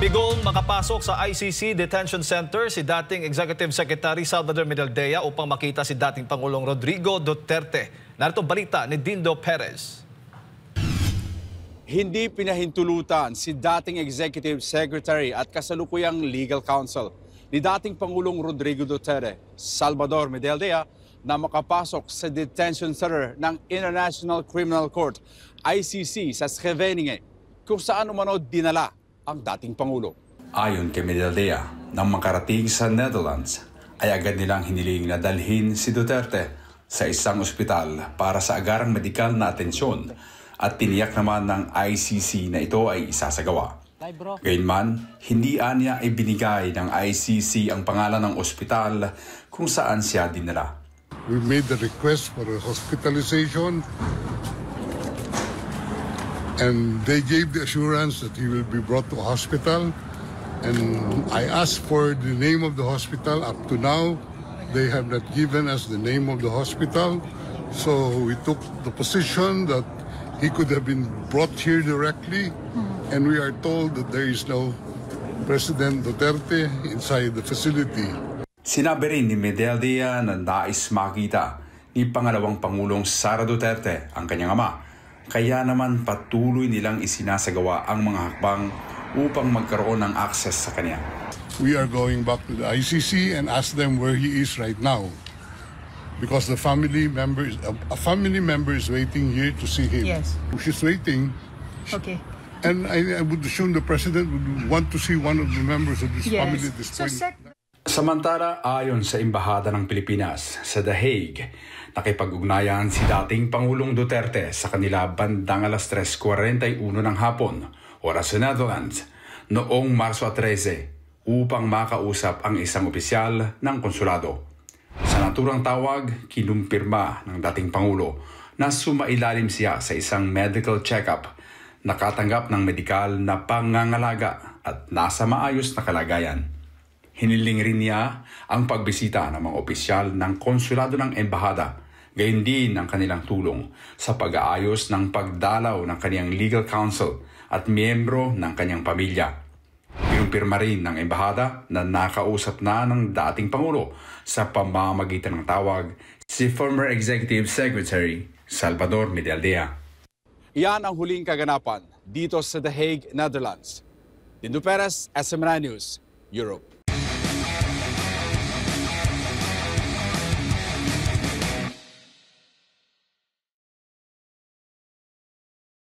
Bigong makapasok sa ICC Detention Center si dating Executive Secretary Salvador Medialdea upang makita si dating Pangulong Rodrigo Duterte. Narito balita ni Dindo Perez. Hindi pinahintulutan si dating Executive Secretary at kasalukuyang Legal Counsel ni dating Pangulong Rodrigo Duterte, Salvador Medialdea, na makapasok sa detention center ng International Criminal Court, ICC, sa Scheveningen, kung saan umano dinala ang dating Pangulo. Ayon kay Medialdea, nang makarating sa Netherlands, ay agad nilang hiniling na dalhin si Duterte sa isang ospital para sa agarang medikal na atensyon at tiniyak naman ng ICC na ito ay isasagawa. Gayunman, hindi anya ibinigay ng ICC ang pangalan ng ospital kung saan siya dinala. We made the request for a hospitalization and they gave the assurance that he will be brought to a hospital. And I asked for the name of the hospital. Up to now, they have not given us the name of the hospital. So we took the position that he could have been brought here directly. And we are told that there is no President Duterte inside the facility. Sinabi rin ni Medialdea na nais makita ni pangalawang Pangulong Sara Duterte ang kanyang ama. Kaya naman patuloy nilang isinasagawa ang mga hakbang upang magkaroon ng access sa kanya. We are going back to the ICC and ask them where he is right now. Because a family member is waiting here to see him. Yes. She's waiting. Okay. And I would assume the president would want to see one of the members of this family at this point. Samantala, ayon sa Embahada ng Pilipinas sa The Hague, nakipag-ugnayan si dating Pangulong Duterte sa kanila bandang alas 3:41 ng hapon, oras sa Netherlands, noong Marso 13 upang makausap ang isang opisyal ng konsulado. Sa naturang tawag, kinumpirma ng dating Pangulo na sumailalim siya sa isang medical check-up, nakatanggap ng medikal na pangangalaga at nasa maayos na kalagayan. Hiniling rin niya ang pagbisita ng mga opisyal ng konsulado ng embahada, gayon din ang kanilang tulong sa pag-aayos ng pagdalaw ng kanyang legal counsel at miyembro ng kanyang pamilya. Kinumpirma rin ng embahada na nakausap na ng dating Pangulo sa pamamagitan ng tawag si former Executive Secretary Salvador Medialdea. Iyan ang huling kaganapan dito sa The Hague, Netherlands. Dindo Perez, SMNI News, Europe.